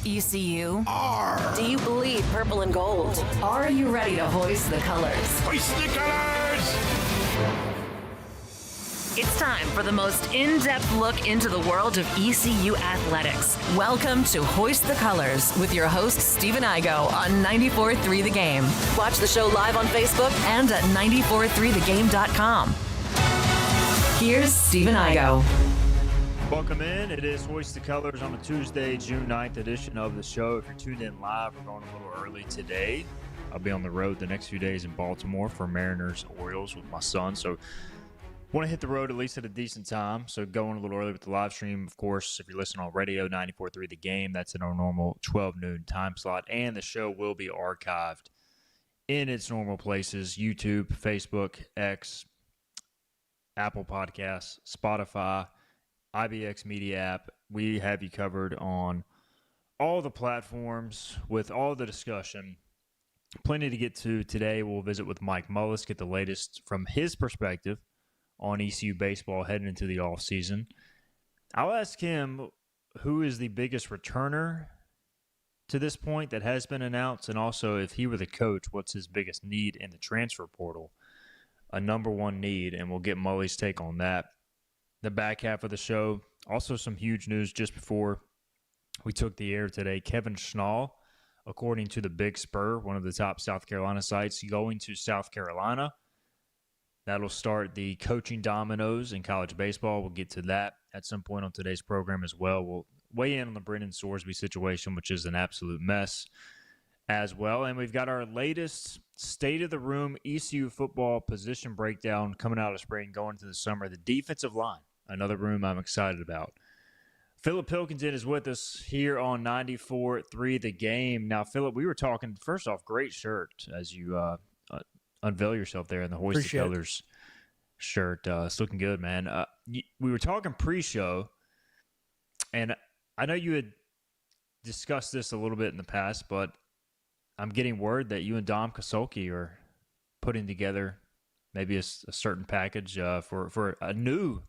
ECU? R. Do you bleed purple and gold? Are you ready to hoist the colors? Hoist the colors! It's time for the most in-depth look into the world of ECU athletics. Welcome to Hoist the Colors with your host, Stephen Igo on 94.3 The Game. Watch the show live on Facebook and at 943thegame.com. Here's Stephen Igo. Welcome in. It is Hoist the Colors on a Tuesday, June 9th edition of the show. If you're tuned in live, we're going a little early today. I'll be on the road the next few days in Baltimore for Mariners-Orioles with my son. So want to hit the road at least at a decent time. So going a little early with the live stream. Of course, if you're listening on radio, 94.3 The Game, that's in our normal 12 noon time slot. And the show will be archived in its normal places: YouTube, Facebook, X, Apple Podcasts, Spotify, IBX Media app. We have you covered on all the platforms with all the discussion. Plenty to get to today. We'll visit with Mike Mullis, get the latest from his perspective on ECU baseball heading into the offseason. I'll ask him who is the biggest returner to this point that has been announced, and also if he were the coach, what's his biggest need in the transfer portal? A number one need, and we'll get Mully's take on that. The back half of the show, also some huge news just before we took the air today. Kevin Schnall, according to the Big Spur, one of the top South Carolina sites, going to South Carolina. That'll start the coaching dominoes in college baseball. We'll get to that at some point on today's program as well. We'll weigh in on the Brendan Sorsby situation, which is an absolute mess as well. And we've got our latest state-of-the-room ECU football position breakdown coming out of spring, going into the summer. The defensive line, another room I'm excited about. Philip Pilkington is with us here on 94.3 The Game. Now, Philip, we were talking, first off, great shirt as you unveil yourself there in the Hoist the Colors shirt. It's looking good, man. We were talking pre-show, and I know you had discussed this a little bit in the past, but I'm getting word that you and Dom Kasolki are putting together maybe a certain package for a new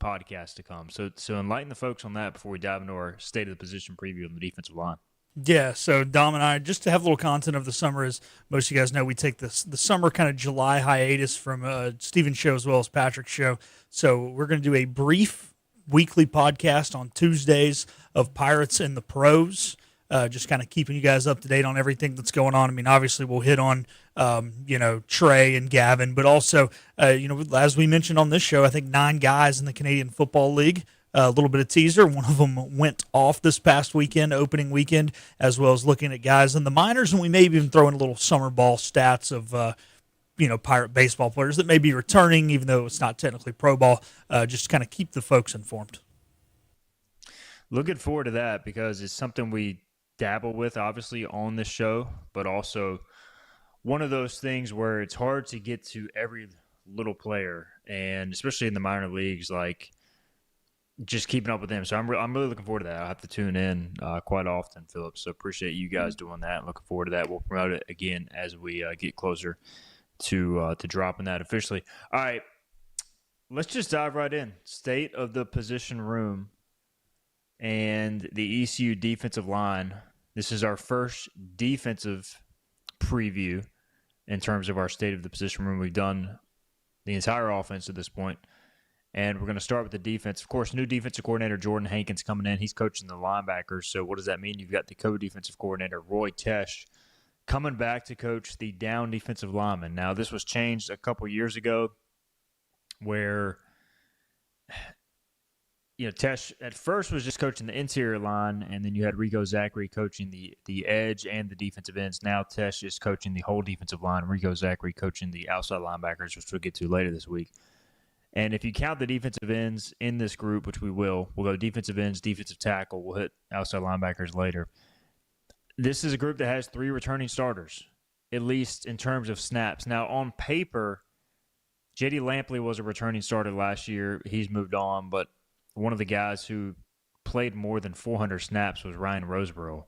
podcast to come. So enlighten the folks on that before we dive into our state of the position preview on the defensive line. Yeah, so Dom and I, just to have a little content of the summer, as most of you guys know, we take the summer kind of July hiatus from Steven's show as well as Patrick's show. So we're going to do a brief weekly podcast on Tuesdays of Pirates and the Pros. Just kind of keeping you guys up to date on everything that's going on. I mean, obviously we'll hit on, Trey and Gavin, but also, as we mentioned on this show, I think 9 guys in the Canadian Football League. A little bit of teaser. One of them went off this past weekend, opening weekend, as well as looking at guys in the minors, and we may even throw in a little summer ball stats of, Pirate baseball players that may be returning, even though it's not technically pro ball, just to kind of keep the folks informed. Looking forward to that because it's something we dabble with, obviously, on this show, but also one of those things where it's hard to get to every little player, and especially in the minor leagues, like just keeping up with them. So I'm really looking forward to that. I'll have to tune in quite often, Philip. So appreciate you guys doing that. Looking forward to that. We'll promote it again as we get closer to dropping that officially. All right, let's just dive right in. State of the position room and the ECU defensive line. This is our first defensive preview in terms of our state of the position room. We've done the entire offense at this point. And we're going to start with the defense. Of course, new defensive coordinator Jordan Hankins coming in. He's coaching the linebackers. So what does that mean? You've got the co-defensive coordinator Roy Tesh coming back to coach the down defensive lineman. Now, this was changed a couple years ago where, Tesh at first was just coaching the interior line, and then you had Rico Zachary coaching the edge and the defensive ends. Now Tesh is coaching the whole defensive line. Rico Zachary coaching the outside linebackers, which we'll get to later this week. And if you count the defensive ends in this group, which we'll go defensive ends, defensive tackle. We'll hit outside linebackers later. This is a group that has 3 returning starters, at least in terms of snaps. Now, on paper, J.D. Lampley was a returning starter last year. He's moved on, but one of the guys who played more than 400 snaps was Ryan Roseborough.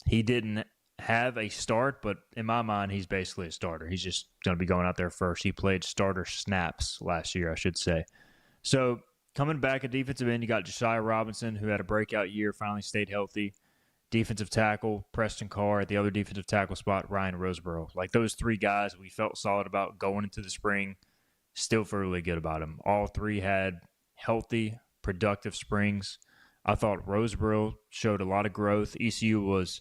He didn't have a start, but in my mind, he's basically a starter. He's just going to be going out there first. He played starter snaps last year, I should say. So coming back at defensive end, you got Josiah Robinson, who had a breakout year, finally stayed healthy. defensive tackle, Preston Carr. At the other defensive tackle spot, Ryan Roseborough. Like those three guys we felt solid about going into the spring. Still feel really good about them. All three had healthy, productive springs. I thought Roseborough showed a lot of growth. ECU was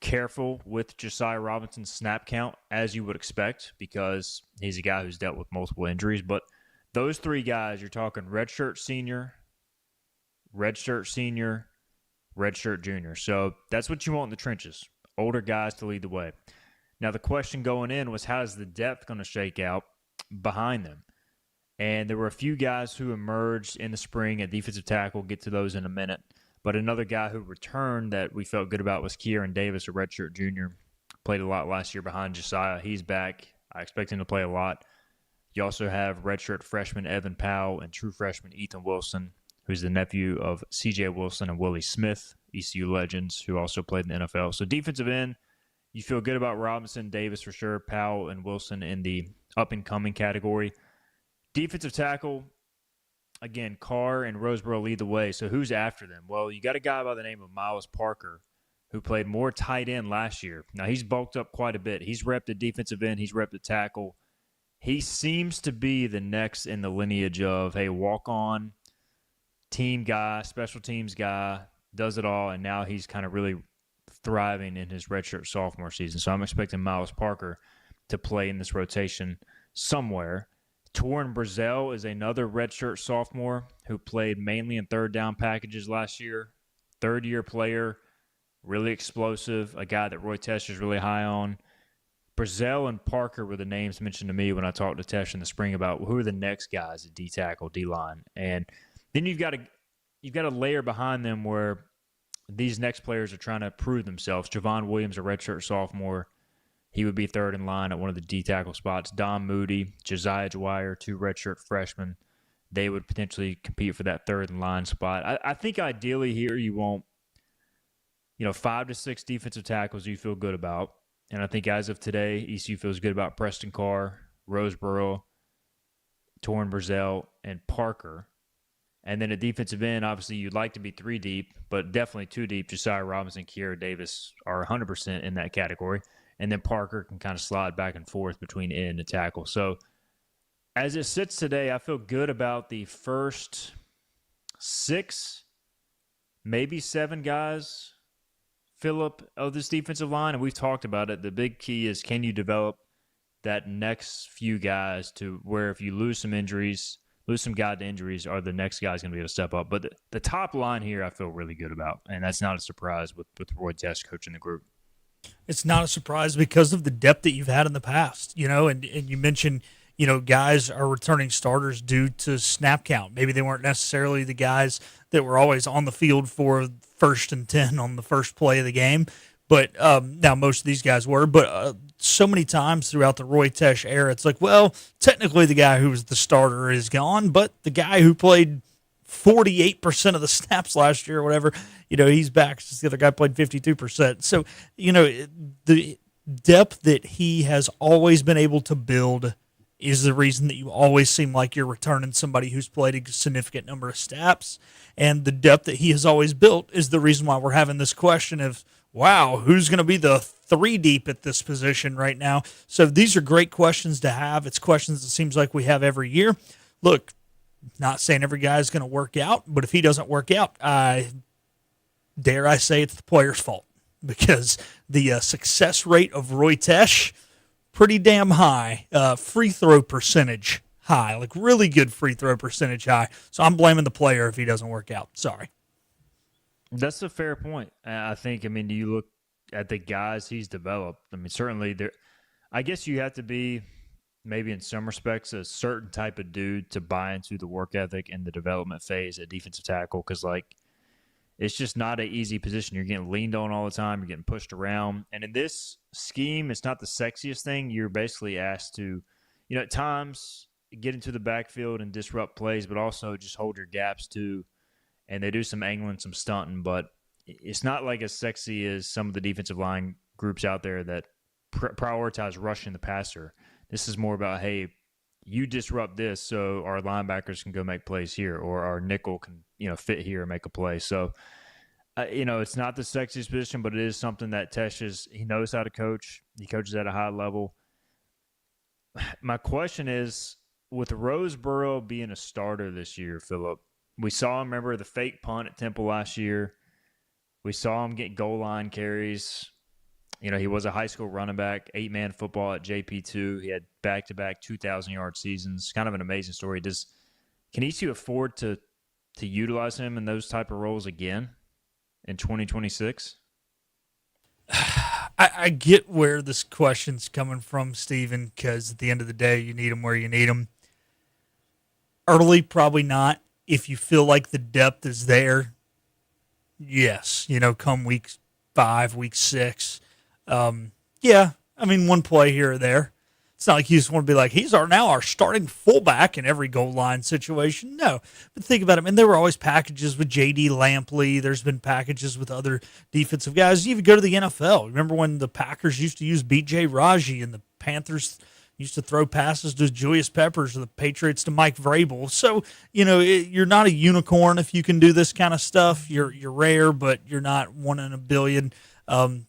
careful with Josiah Robinson's snap count, as you would expect, because he's a guy who's dealt with multiple injuries. But those three guys, you're talking redshirt senior, redshirt junior. So that's what you want in the trenches, older guys to lead the way. Now, the question going in was, how is the depth going to shake out behind them? And there were a few guys who emerged in the spring at defensive tackle. Get to those in a minute. But another guy who returned that we felt good about was Kieran Davis, a redshirt junior. Played a lot last year behind Josiah. He's back. I expect him to play a lot. You also have redshirt freshman Evan Powell and true freshman Ethan Wilson, who's the nephew of C.J. Wilson and Willie Smith, ECU legends, who also played in the NFL. So defensive end, you feel good about Robinson, Davis for sure, Powell and Wilson in the up-and-coming category. Defensive tackle, again, Carr and Roseborough lead the way. So who's after them? Well, you got a guy by the name of Mullis Parker who played more tight end last year. Now, he's bulked up quite a bit. He's repped at defensive end. He's repped at tackle. He seems to be the next in the lineage of, hey, walk-on, team guy, special teams guy, does it all, and now he's kind of really thriving in his redshirt sophomore season. So I'm expecting Mullis Parker to play in this rotation somewhere. Torrin Brazell is another redshirt sophomore who played mainly in third down packages last year. Third-year player, really explosive, a guy that Roy Tesh is really high on. Brazell and Parker were the names mentioned to me when I talked to Tesh in the spring about who are the next guys at D-tackle, D-line. And then you've got a layer behind them where these next players are trying to prove themselves. Javon Williams, a redshirt sophomore, he would be third in line at one of the D-tackle spots. Don Moody, Josiah Dwyer, two redshirt freshmen. They would potentially compete for that third in line spot. I think ideally here you want, 5 to 6 defensive tackles you feel good about. And I think as of today, ECU feels good about Preston Carr, Roseborough, Torrin Brazell, and Parker. And then at defensive end, obviously you'd like to be 3 deep, but definitely 2 deep. Josiah Robinson, Kieran Davis are 100% in that category. And then Parker can kind of slide back and forth between end and tackle. So as it sits today, I feel good about the first 6, maybe 7 guys, Phillip, of this defensive line. And we've talked about it. The big key is, can you develop that next few guys to where if you lose some guy to injuries, are the next guys going to be able to step up? But the top line here I feel really good about, and that's not a surprise with Roy Tesh coaching the group. It's not a surprise because of the depth that you've had in the past, and you mentioned, guys are returning starters due to snap count. Maybe they weren't necessarily the guys that were always on the field for 1st and 10 on the first play of the game, but now most of these guys were. But so many times throughout the Roy Tesh era, it's like, well, technically the guy who was the starter is gone, but the guy who played 48% of the snaps last year or whatever, he's back. The other guy played 52%. So, the depth that he has always been able to build is the reason that you always seem like you're returning somebody who's played a significant number of snaps. And the depth that he has always built is the reason why we're having this question of, wow, who's going to be the 3 deep at this position right now? So these are great questions to have. It's questions it seems like we have every year. Look, not saying every guy is going to work out, but if he doesn't work out, dare I say it's the player's fault, because the success rate of Roy Tesh, pretty damn high. Free throw percentage high, like really good free throw percentage high. So I'm blaming the player if he doesn't work out. Sorry. That's a fair point. I think, do you look at the guys he's developed? Certainly there. I guess you have to be, maybe in some respects, a certain type of dude to buy into the work ethic and the development phase at defensive tackle, because it's just not an easy position. You're getting leaned on all the time. You're getting pushed around. And in this scheme, it's not the sexiest thing. You're basically asked to, at times get into the backfield and disrupt plays, but also just hold your gaps too. And they do some angling, some stunting, but it's not like as sexy as some of the defensive line groups out there that prioritize rushing the passer. This is more about, hey, you disrupt this so our linebackers can go make plays here, or our nickel can, fit here and make a play. So It's not the sexiest position, but it is something that he knows how to coach. He coaches at a high level. My question is, with Roseboro being a starter this year, Philip, we saw him, remember the fake punt at Temple last year. We saw him get goal line carries. He was a high school running back, 8-man football at JP2. He had back-to-back 2,000-yard seasons. Kind of an amazing story. Can ECU afford to utilize him in those type of roles again in 2026? I get where this question's coming from, Steven, because at the end of the day, you need them where you need them. Early, probably not. If you feel like the depth is there, yes. Come week 5, week 6. Yeah, one play here or there. It's not like you just want to be like, he's now our starting fullback in every goal line situation. No. But think about it. There were always packages with J.D. Lampley. There's been packages with other defensive guys. You even go to the NFL. Remember when the Packers used to use B.J. Raji and the Panthers used to throw passes to Julius Peppers or the Patriots to Mike Vrabel. So, you're not a unicorn if you can do this kind of stuff. You're rare, but you're not one in a billion.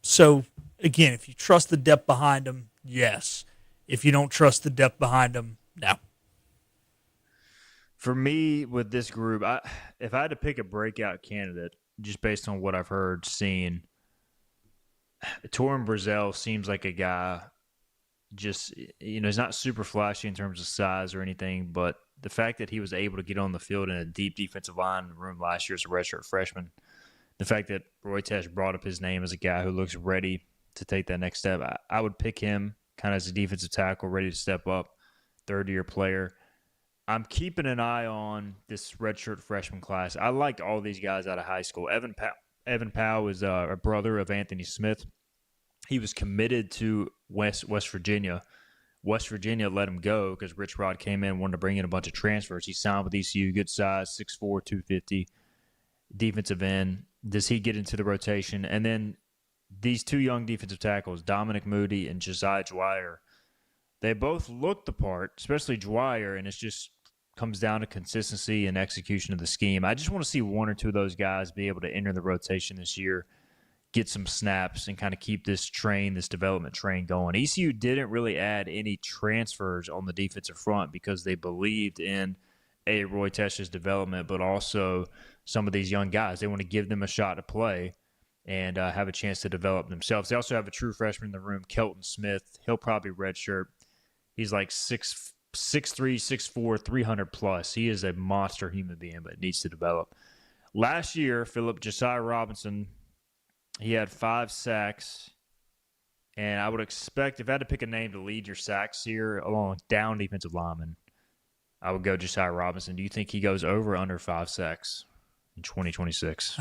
So, again, if you trust the depth behind them, yes. If you don't trust the depth behind them, no. For me, with this group, if I had to pick a breakout candidate, just based on what I've heard, seen, Torrin Brazell seems like a guy, just, he's not super flashy in terms of size or anything, but the fact that he was able to get on the field in a deep defensive line room last year as a redshirt freshman, the fact that Roy Tesh brought up his name as a guy who looks ready to take that next step, I would pick him kind of as a defensive tackle, ready to step up, third-year player. I'm keeping an eye on this redshirt freshman class. I like all these guys out of high school. Evan Powell is a brother of Anthony Smith. He was committed to West Virginia. West Virginia let him go because Rich Rod came in and wanted to bring in a bunch of transfers. He signed with ECU, good size, 6'4", 250, defensive end. Does he get into the rotation? And then these two young defensive tackles, Dominic Moody and Josiah Dwyer, they both look the part, especially Dwyer, and it just comes down to consistency and execution of the scheme. I just want to see one or two of those guys be able to enter the rotation this year, get some snaps, and kind of keep this development train going. ECU didn't really add any transfers on the defensive front because they believed in Roy Tesh's development, but also some of these young guys. They want to give them a shot to play and have a chance to develop themselves. They also have a true freshman in the room, Kelton Smith. He'll probably redshirt. He's like 6'3", 6'4", 300 plus. He is a monster human being, but needs to develop. Last year, Josiah Robinson, he had 5 sacks, and I would expect, if I had to pick a name to lead your sacks here along down defensive lineman, I would go Josiah Robinson. Do you think he goes over or under 5 sacks in 2026?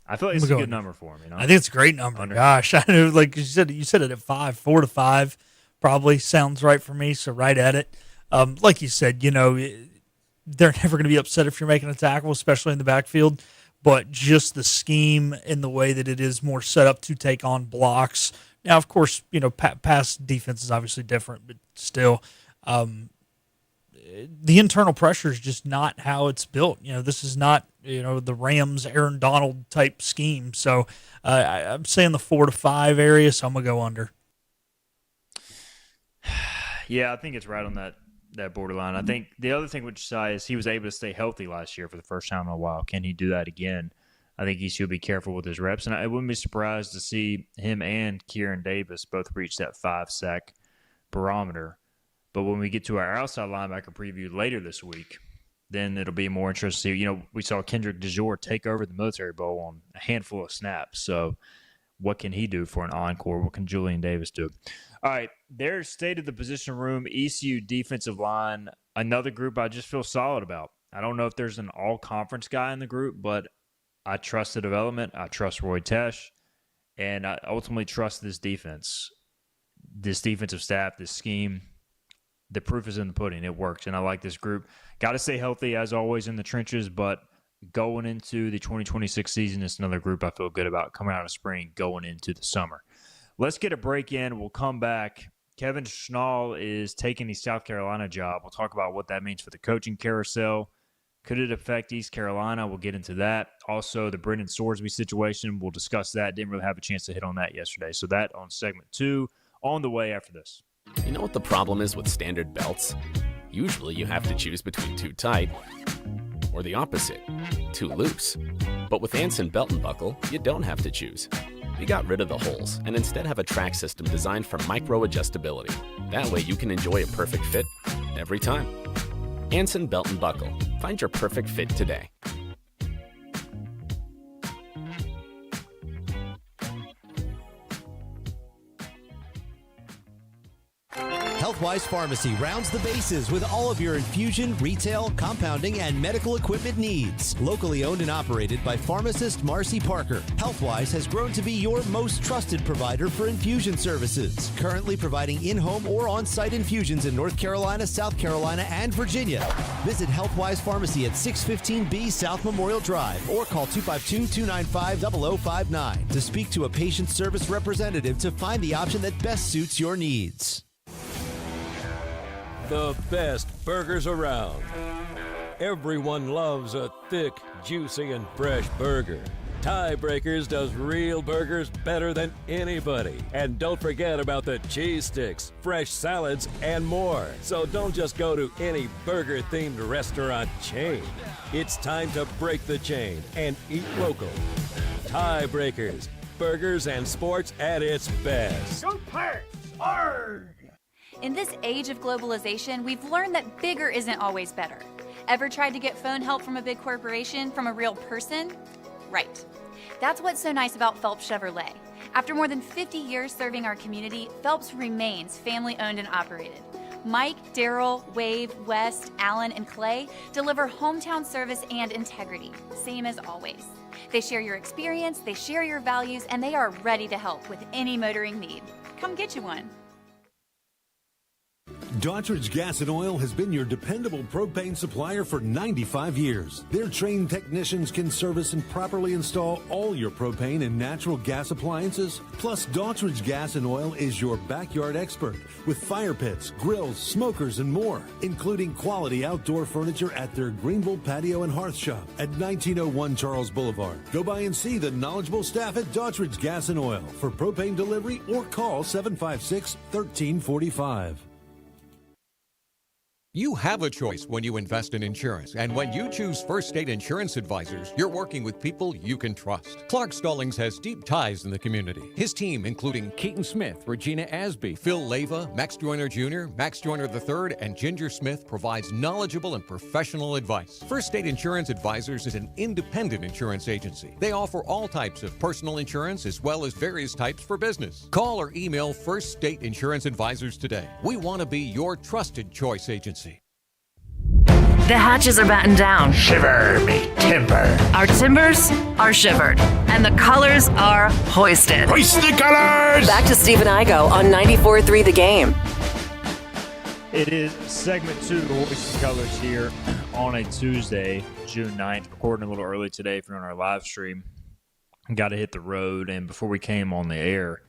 I feel like it's a good number for him. I think it's a great number. Gosh, I know, like you said it at 5, 4 to 5, probably sounds right for me. So right at it. Like you said, they're never going to be upset if you're making a tackle, especially in the backfield. But just the scheme and the way that it is more set up to take on blocks. Now, of course, pass defense is obviously different, but still, the internal pressure is just not how it's built. This is not, the Rams, Aaron Donald type scheme. So I'm saying the 4 to 5 area, so I'm going to go under. Yeah, I think it's right on that borderline. I think the other thing with Josiah is he was able to stay healthy last year for the first time in a while. Can he do that again? I think he should be careful with his reps, and I wouldn't be surprised to see him and Kieran Davis both reach that 5-sack barometer. But when we get to our outside linebacker preview later this week, then it'll be more interesting to see. We saw Kendrick DeJour take over the Military Bowl on a handful of snaps. So what can he do for an encore? What can Julian Davis do? All right, there's state of the position room, ECU defensive line, another group I just feel solid about. I don't know if there's an all-conference guy in the group, but I trust the development. I trust Roy Tesh, and I ultimately trust this defense, this defensive staff, this scheme. The proof is in the pudding. It works, and I like this group. Got to stay healthy, as always, in the trenches, but going into the 2026 season, it's another group I feel good about coming out of spring, going into the summer. Let's get a break in. We'll come back. Kevin Schnall is taking the South Carolina job. We'll talk about what that means for the coaching carousel, Could it affect East Carolina? We'll get into that. Also, the Brendan Sorsby situation, we'll discuss that. Didn't really have a chance to hit on that yesterday. So that on segment 2 on the way after this. You know what the problem is with standard belts? Usually you have to choose between too tight or the opposite, too loose. But with Anson Belt and Buckle, you don't have to choose. We got rid of the holes and instead have a track system designed for micro adjustability. That way you can enjoy a perfect fit every time. Anson Belt and Buckle. Find your perfect fit today. Healthwise Pharmacy rounds the bases with all of your infusion, retail, compounding, and medical equipment needs. Locally owned and operated by pharmacist Marcy Parker, Healthwise has grown to be your most trusted provider for infusion services. Currently providing in-home or on-site infusions in North Carolina, South Carolina, and Virginia. Visit Healthwise Pharmacy at 615B South Memorial Drive or call 252-295-0059 to speak to a patient service representative to find the option that best suits your needs. The best burgers around. Everyone loves a thick, juicy, and fresh burger. Tiebreakers does real burgers better than anybody. And don't forget about the cheese sticks, fresh salads, and more. So don't just go to any burger-themed restaurant chain. It's time to break the chain and eat local. Tiebreakers, burgers and sports at its best. Go Pirates! Arrgh! In this age of globalization, we've learned that bigger isn't always better. Ever tried to get phone help from a big corporation from a real person? Right. That's what's so nice about Phelps Chevrolet. After more than 50 years serving our community, Phelps remains family-owned and operated. Mike, Daryl, Wave, West, Alan, and Clay deliver hometown service and integrity, same as always. They share your experience, they share your values, and they are ready to help with any motoring need. Come get you one. Daughtridge Gas and Oil has been your dependable propane supplier for 95 years. Their trained technicians can service and properly install all your propane and natural gas appliances. Plus, Daughtridge Gas and Oil is your backyard expert with fire pits, grills, smokers, and more, including quality outdoor furniture at their Greenville Patio and Hearth Shop at 1901 Charles Boulevard. Go by and see the knowledgeable staff at Daughtridge Gas and Oil for propane delivery or call 756-1345. You have a choice when you invest in insurance, and when you choose First State Insurance Advisors, you're working with people you can trust. Clark Stallings has deep ties in the community. His team, including Keaton Smith, Regina Asby, Phil Leva, Max Joyner Jr., Max Joyner III, and Ginger Smith, provides knowledgeable and professional advice. First State Insurance Advisors is an independent insurance agency. They offer all types of personal insurance as well as various types for business. Call or email First State Insurance Advisors today. We want to be your trusted choice agency. The hatches are battened down. Shiver me timber. Our timbers are shivered. And the colors are hoisted. Hoist the colors! Back to Steve and Igo on 94.3 The Game. It is segment 2 of Hoist the Colors here on a Tuesday, June 9th. Recording a little early today if you're on our live stream. Got to hit the road. And before we came on the air,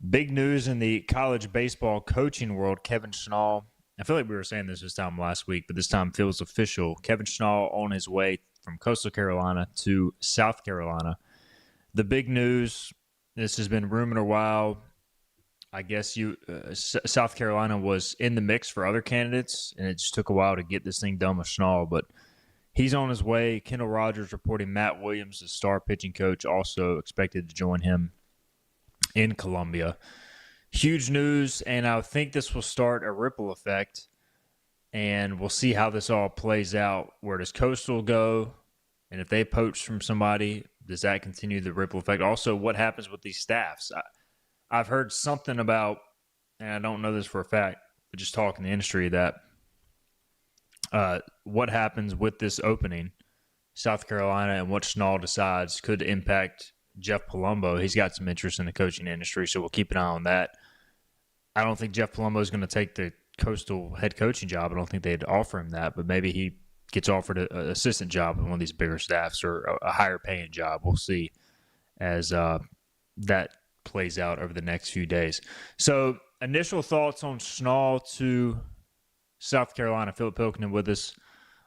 big news in the college baseball coaching world. Kevin Schnall, I feel like we were saying this time last week, but this time feels official. Kevin Schnall on his way from Coastal Carolina to South Carolina. The big news, this has been rumored a while. I guess South Carolina was in the mix for other candidates, and it just took a while to get this thing done with Schnall. But he's on his way. Kendall Rogers reporting Matt Williams, the star pitching coach, also expected to join him in Columbia. Huge news, and I think this will start a ripple effect, and we'll see how this all plays out. Where does Coastal go? And if they poach from somebody, does that continue the ripple effect? Also, what happens with these staffs? I've heard something about, and I don't know this for a fact, but just talking in the industry, that what happens with this opening, South Carolina, and what Schnall decides could impact Jeff Palumbo. He's got some interest in the coaching industry, so we'll keep an eye on that. I don't think Jeff Palumbo is going to take the Coastal head coaching job. I don't think they'd offer him that, but maybe he gets offered an assistant job in one of these bigger staffs or a higher paying job. We'll see as that plays out over the next few days. So initial thoughts on Schnall to South Carolina. Philip Pilkington with us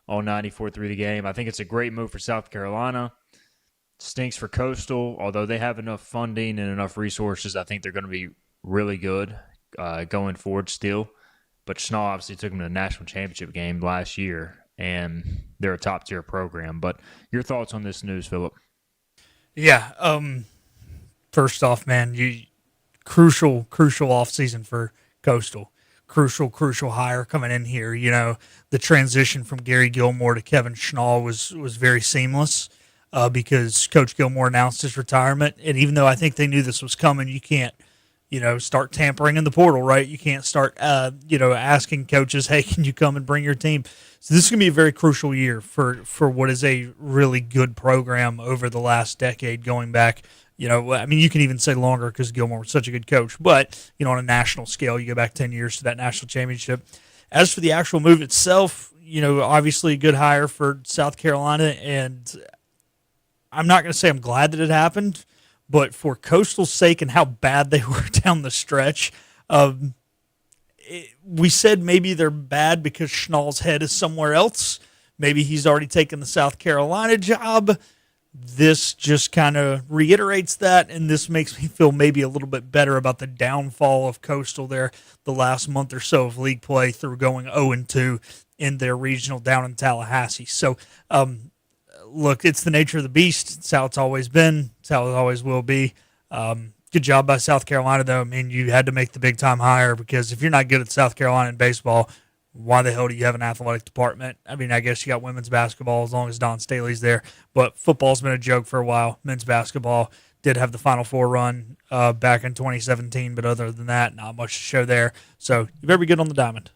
on 94.3 The Game. I think it's a great move for South Carolina. Stinks for Coastal, although they have enough funding and enough resources. I think they're going to be really good going forward still. But Schnall obviously took them to the national championship game last year, and they're a top-tier program. But your thoughts on this news, Philip? Yeah. First off, man, crucial offseason for Coastal. Crucial hire coming in here. You know, the transition from Gary Gilmore to Kevin Schnall was very seamless because Coach Gilmore announced his retirement. And even though I think they knew this was coming, you can't, start tampering in the portal, right? You can't start, asking coaches, hey, can you come and bring your team? So this is going to be a very crucial year for what is a really good program over the last decade going back. You can even say longer because Gilmore was such a good coach. But, on a national scale, you go back 10 years to that national championship. As for the actual move itself, obviously a good hire for South Carolina. And I'm not going to say I'm glad that it happened, but for Coastal's sake and how bad they were down the stretch, we said maybe they're bad because Schnall's head is somewhere else. Maybe he's already taken the South Carolina job. This just kind of reiterates that, and this makes me feel maybe a little bit better about the downfall of Coastal there the last month or so of league play through going 0-2 in their regional down in Tallahassee. So, look, it's the nature of the beast. It's how it's always been. It's how it always will be. Good job by South Carolina, though. I mean, you had to make the big-time hire because if you're not good at South Carolina in baseball, why the hell do you have an athletic department? I mean, I guess you got women's basketball as long as Don Staley's there, but football's been a joke for a while. Men's basketball did have the Final Four run back in 2017, but other than that, not much to show there. So you better be good on the diamond.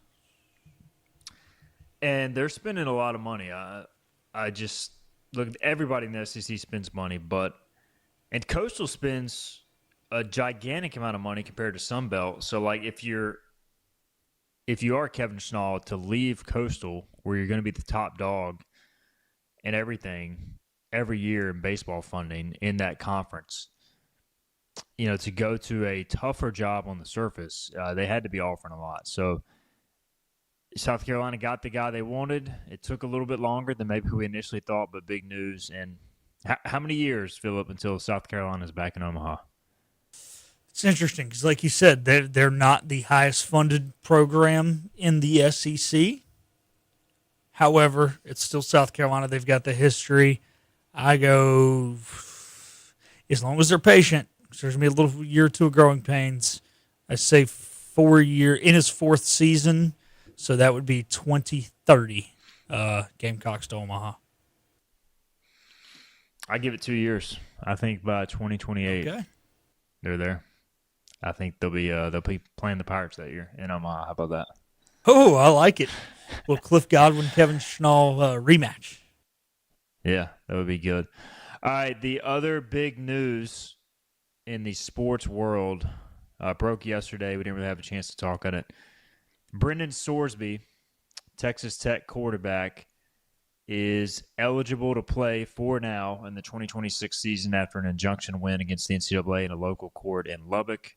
And they're spending a lot of money. I just look. Everybody in the SEC spends money, and Coastal spends a gigantic amount of money compared to Sunbelt. So, like, if you are Kevin Schnall, to leave Coastal, where you're going to be the top dog and everything every year in baseball funding in that conference, to go to a tougher job on the surface, they had to be offering a lot. So South Carolina got the guy they wanted. It took a little bit longer than maybe we initially thought, but big news. And how many years, Philip, until South Carolina is back in Omaha? It's interesting because, like you said, they're not the highest funded program in the SEC. However, it's still South Carolina. They've got the history. I go, as long as they're patient, because there's going to be a little year or two of growing pains. I say 4 year in his fourth season, so that would be 2030. Gamecocks to Omaha. I give it 2 years. I think by 2028, they're there. I think they'll be playing the Pirates that year in Omaha. How about that? Oh, I like it. Well, Cliff Godwin, Kevin Schnall rematch. Yeah, that would be good. All right, the other big news in the sports world broke yesterday. We didn't really have a chance to talk on it. Brendan Sorsby, Texas Tech quarterback, is eligible to play for now in the 2026 season after an injunction win against the NCAA in a local court in Lubbock.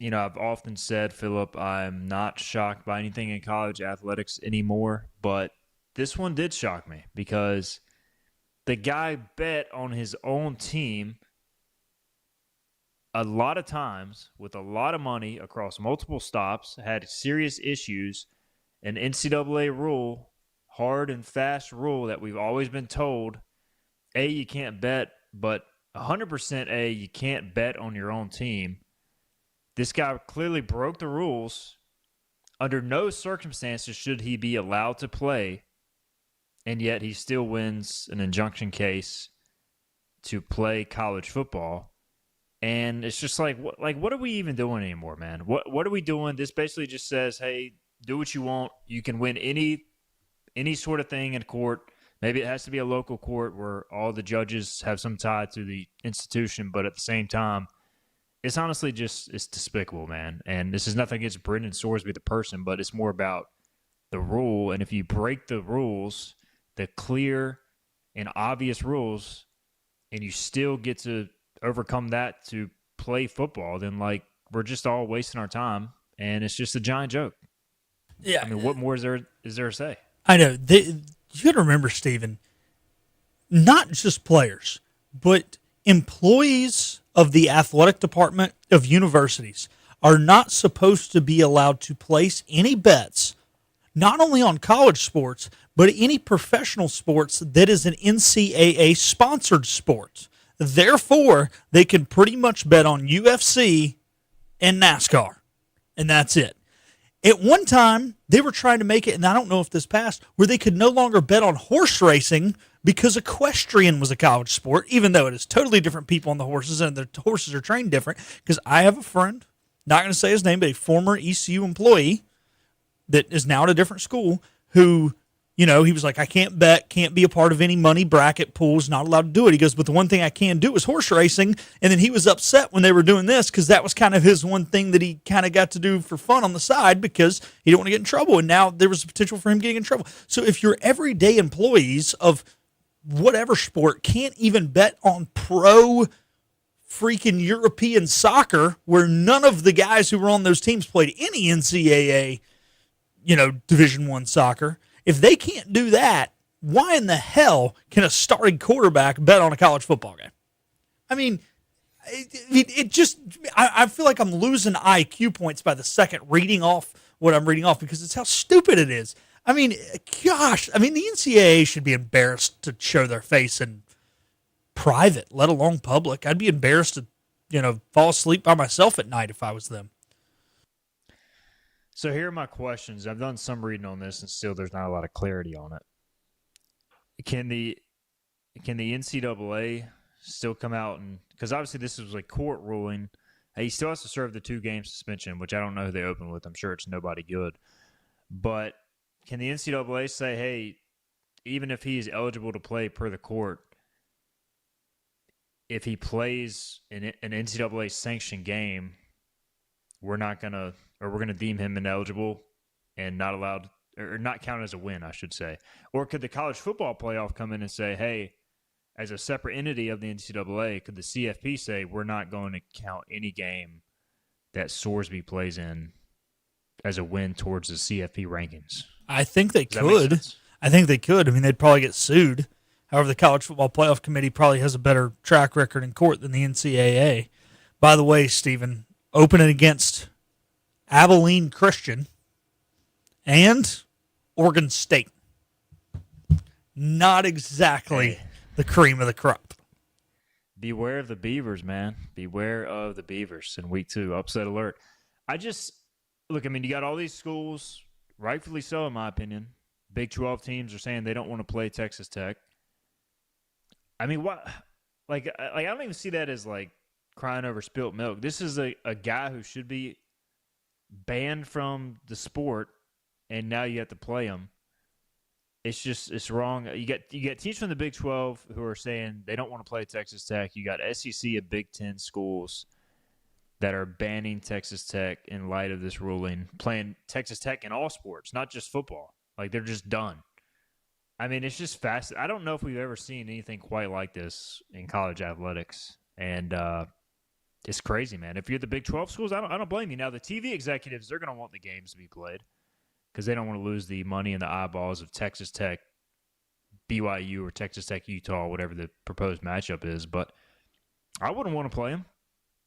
I've often said, Philip, I'm not shocked by anything in college athletics anymore, but this one did shock me because the guy bet on his own team a lot of times with a lot of money across multiple stops, had serious issues, an NCAA rule, hard and fast rule that we've always been told, A, you can't bet, but 100% A, you can't bet on your own team. This guy clearly broke the rules. Under no circumstances should he be allowed to play, and yet he still wins an injunction case to play college football. And it's just like what are we even doing anymore, man? What are we doing? This basically just says, hey, do what you want. You can win any sort of thing in court. Maybe it has to be a local court where all the judges have some tie to the institution, but at the same time, it's honestly it's despicable, man. And this is nothing against Brendan Sorsby, the person, but it's more about the rule. And if you break the rules, the clear and obvious rules, and you still get to overcome that to play football, then we're just all wasting our time, and it's just a giant joke. Yeah. I mean, what more is there to say? I know. You got to remember, Stephen, not just players, but employees of the athletic department of universities are not supposed to be allowed to place any bets, not only on college sports, but any professional sports that is an NCAA-sponsored sport. Therefore, they can pretty much bet on UFC and NASCAR, and that's it. At one time, they were trying to make it, and I don't know if this passed, where they could no longer bet on horse racing because equestrian was a college sport, even though it is totally different people on the horses, and the horses are trained different. Because I have a friend, not going to say his name, but a former ECU employee that is now at a different school who, he was like, I can't bet, can't be a part of any money bracket pools, not allowed to do it. He goes, but the one thing I can do is horse racing. And then he was upset when they were doing this because that was kind of his one thing that he kind of got to do for fun on the side because he didn't want to get in trouble. And now there was a potential for him getting in trouble. So if your everyday employees of whatever sport can't even bet on pro freaking European soccer, where none of the guys who were on those teams played any NCAA, Division I soccer, if they can't do that, why in the hell can a starting quarterback bet on a college football game? I mean, I feel like I'm losing IQ points by the second reading off what I'm reading off because it's how stupid it is. I mean, gosh, the NCAA should be embarrassed to show their face in private, let alone public. I'd be embarrassed to, fall asleep by myself at night if I was them. So here are my questions. I've done some reading on this, and still there's not a lot of clarity on it. Can the NCAA still come out and – because obviously this was a court ruling. He still has to serve the 2-game suspension, which I don't know who they open with. I'm sure it's nobody good. But can the NCAA say, hey, even if he is eligible to play per the court, if he plays an NCAA sanctioned game, we're going to deem him ineligible and not allowed, or not count as a win, I should say. Or could the college football playoff come in and say, hey, as a separate entity of the NCAA, could the CFP say we're not going to count any game that Sorsby plays in as a win towards the CFP rankings? I think they could. I think they could. They'd probably get sued. However, the College Football Playoff Committee probably has a better track record in court than the NCAA. By the way, Stephen, opening against Abilene Christian and Oregon State. Not exactly the cream of the crop. Beware of the Beavers, man. Beware of the Beavers in week 2. Upset alert. You got all these schools, rightfully so in my opinion. Big 12 teams are saying they don't want to play Texas Tech. What? I don't even see that as crying over spilt milk. This is a guy who should be banned from the sport, and now you have to play him. It's wrong. You get teams from the Big 12 who are saying they don't want to play Texas Tech. You got SEC and Big 10 schools that are banning Texas Tech in light of this ruling, playing Texas Tech in all sports, not just football. They're just done. It's just fast. I don't know if we've ever seen anything quite like this in college athletics. And it's crazy, man. If you're the Big 12 schools, I don't blame you. Now, the TV executives, they're going to want the games to be played because they don't want to lose the money and the eyeballs of Texas Tech, BYU, or Texas Tech, Utah, whatever the proposed matchup is. But I wouldn't want to play them.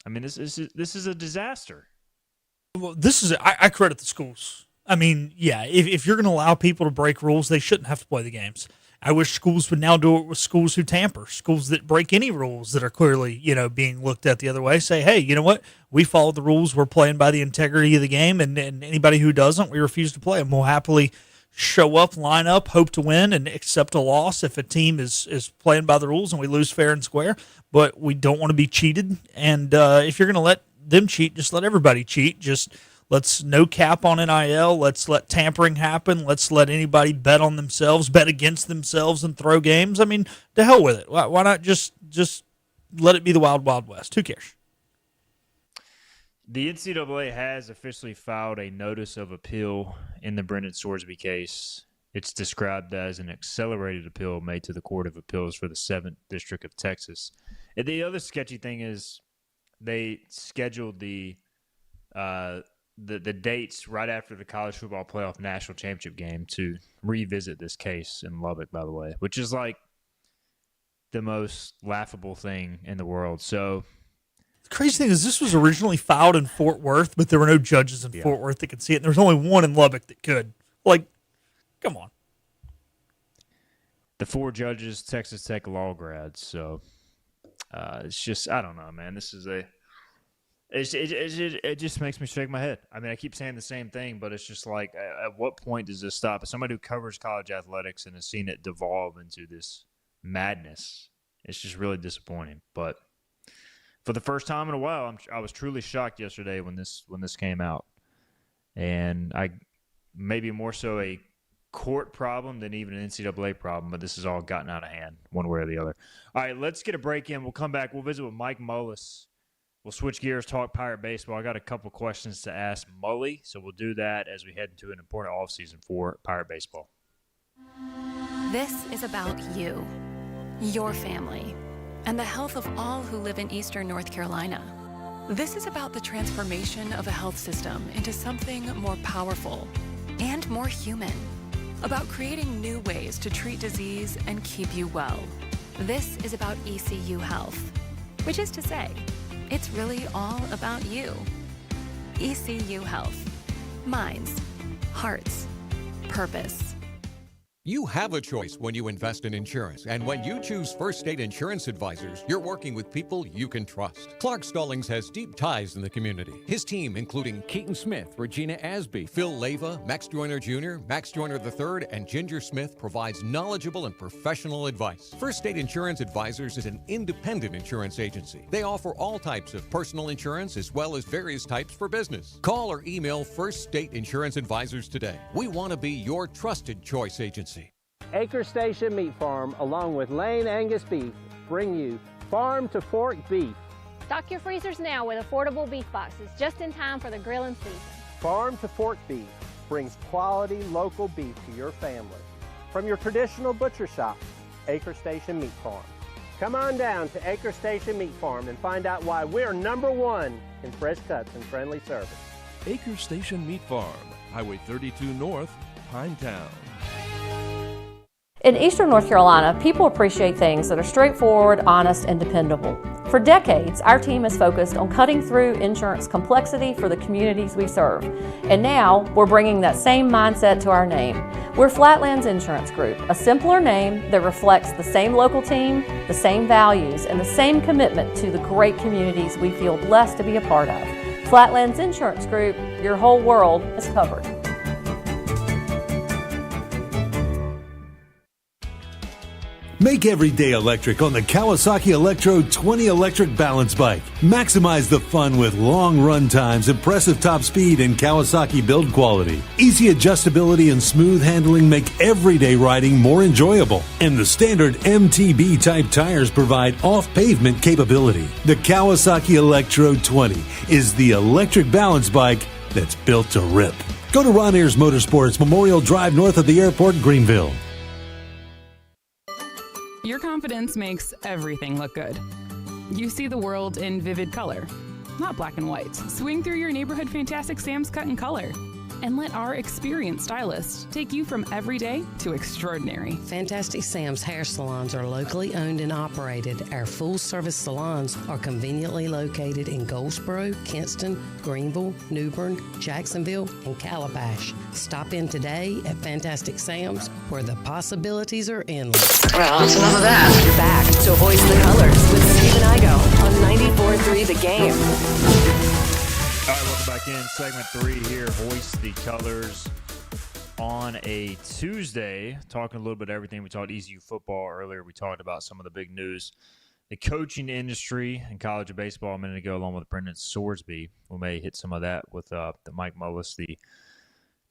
This is a disaster. Well, I credit the schools. If you're going to allow people to break rules, they shouldn't have to play the games. I wish schools would now do it with schools who tamper, schools that break any rules that are clearly, being looked at the other way. Say, hey, you know what? We follow the rules. We're playing by the integrity of the game, and anybody who doesn't, we refuse to play them. We'll happily show up, line up, hope to win, and accept a loss if a team is playing by the rules and we lose fair and square. But we don't want to be cheated. And if you're going to let them cheat, just let everybody cheat. Just let's no cap on NIL. Let's let tampering happen. Let's let anybody bet on themselves, bet against themselves, and throw games. To hell with it. Why not just let it be the wild, wild west? Who cares? The NCAA has officially filed a notice of appeal in the Brendan Sorsby case. It's described as an accelerated appeal made to the Court of Appeals for the 7th District of Texas. And the other sketchy thing is they scheduled the the dates right after the college football playoff national championship game to revisit this case in Lubbock, by the way, which is like the most laughable thing in the world. So the crazy thing is this was originally filed in Fort Worth, but there were no judges in Fort Worth that could see it. And there was only one in Lubbock that could. Like, come on. The 4 judges, Texas Tech law grads. So it's just, I don't know, man. This is it just makes me shake my head. I mean, I keep saying the same thing, but it's just like, at what point does this stop? As somebody who covers college athletics and has seen it devolve into this madness, it's just really disappointing. But for the first time in a while, I was truly shocked yesterday when this came out, and I maybe more so a court problem than even an NCAA problem, but this has all gotten out of hand one way or the other. All right, let's get a break in. We'll come back. We'll visit with Mike Mullis. We'll switch gears, talk Pirate baseball. I got a couple questions to ask Mully, so we'll do that as we head into an important offseason for Pirate baseball. This is about you, your family, and the health of all who live in Eastern North Carolina. This is about the transformation of a health system into something more powerful and more human, about creating new ways to treat disease and keep you well. This is about ECU Health, which is to say, it's really all about you. ECU Health. Minds, hearts, purpose. You have a choice when you invest in insurance, and when you choose First State Insurance Advisors, you're working with people you can trust. Clark Stallings has deep ties in the community. His team, including Keaton Smith, Regina Asby, Phil Leyva, Max Joyner Jr., Max Joyner III, and Ginger Smith, provides knowledgeable and professional advice. First State Insurance Advisors is an independent insurance agency. They offer all types of personal insurance as well as various types for business. Call or email First State Insurance Advisors today. We want to be your trusted choice agency. Acre Station Meat Farm, along with Lane Angus Beef, bring you farm to fork beef. Stock your freezers now with affordable beef boxes, just in time for the grilling season. Farm to fork beef brings quality local beef to your family. From your traditional butcher shop, Acre Station Meat Farm. Come on down to Acre Station Meat Farm and find out why we're #1 in fresh cuts and friendly service. Acre Station Meat Farm, Highway 32 North, Pinetown. In Eastern North Carolina, people appreciate things that are straightforward, honest, and dependable. For decades, our team has focused on cutting through insurance complexity for the communities we serve. And now, we're bringing that same mindset to our name. We're Flatlands Insurance Group, a simpler name that reflects the same local team, the same values, and the same commitment to the great communities we feel blessed to be a part of. Flatlands Insurance Group, your whole world is covered. Make every day electric on the Kawasaki Electro 20 electric balance bike. Maximize the fun with long run times, impressive top speed, and Kawasaki build quality. Easy adjustability and smooth handling make everyday riding more enjoyable. And the standard MTB type tires provide off-pavement capability. The Kawasaki Electro 20 is the electric balance bike that's built to rip. Go to Ron Ayers Motorsports, Memorial Drive north of the airport, Greenville. Your confidence makes everything look good. You see the world in vivid color, not black and white. Swing through your neighborhood Fantastic Sam's Cut in Color and let our experienced stylists take you from everyday to extraordinary. Fantastic Sam's hair salons are locally owned and operated. Our full-service salons are conveniently located in Goldsboro, Kinston, Greenville, New Bern, Jacksonville, and Calabash. Stop in today at Fantastic Sam's, where the possibilities are endless. Well, that's enough of that. You're back to Hoist the Colors with Steve and Igo on 94.3 The Game. All right, welcome back in. Segment 3 here, Hoist the Colors on a Tuesday. Talking a little bit of everything. We talked ECU football earlier. We talked about some of the big news. The coaching industry in college baseball a minute ago, along with Brendan Sorsby. We may hit some of that with the Mike Mullis, the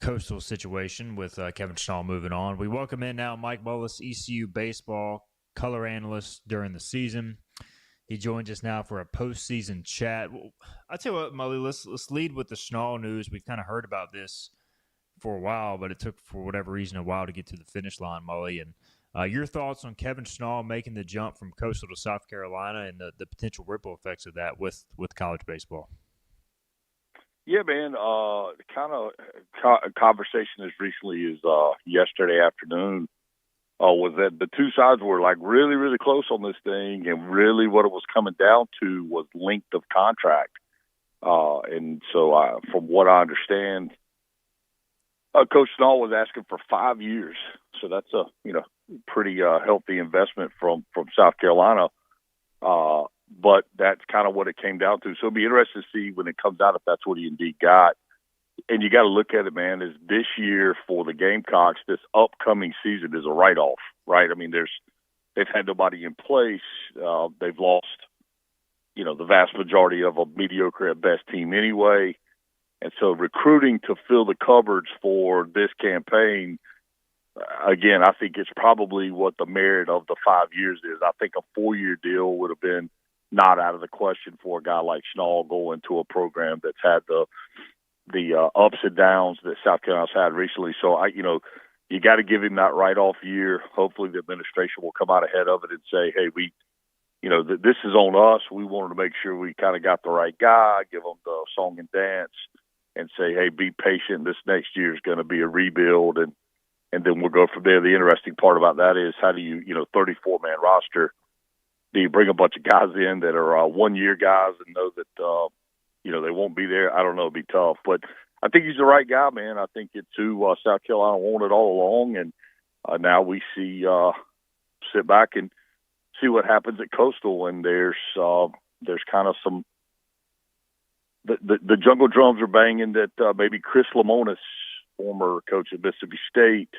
Coastal situation with Kevin Schnall moving on. We welcome in now Mike Mullis, ECU baseball color analyst during the season. He joins us now for a postseason chat. I'll tell you what, Mully, let's lead with the Schnall news. We've kind of heard about this for a while, but it took, for whatever reason, a while to get to the finish line, Mully. And your thoughts on Kevin Schnall making the jump from Coastal to South Carolina and the potential ripple effects of that with college baseball? Yeah, man. Kind of conversation as recently as yesterday afternoon was that the two sides were like really, really close on this thing, and really what it was coming down to was length of contract. And so, from what I understand, Coach Snall was asking for 5 years, so that's a pretty healthy investment from South Carolina. But that's kind of what it came down to. So it'll be interesting to see when it comes out if that's what he indeed got. And you got to look at it, man, is this year for the Gamecocks, this upcoming season is a write-off, right? I mean, they've had nobody in place. They've lost, the vast majority of a mediocre at best team anyway. And so recruiting to fill the cupboards for this campaign, again, I think it's probably what the merit of the 5 years is. I think a 4-year deal would have been not out of the question for a guy like Schnall going to a program that's had the ups and downs that South Carolina's had recently. So, you got to give him that write-off year. Hopefully the administration will come out ahead of it and say, hey, this is on us. We wanted to make sure we kind of got the right guy, give them the song and dance, and say, hey, be patient. This next year is going to be a rebuild, and then we'll go from there. The interesting part about that is how do you, 34-man roster, do you bring a bunch of guys in that are one-year guys and know that, they won't be there? I don't know. It'll be tough. But I think he's the right guy, man. I think it's who South Carolina wanted all along, and now we sit back and see what happens at Coastal, and there's kind of some the jungle drums are banging that maybe Chris Lemonis, former coach at Mississippi State,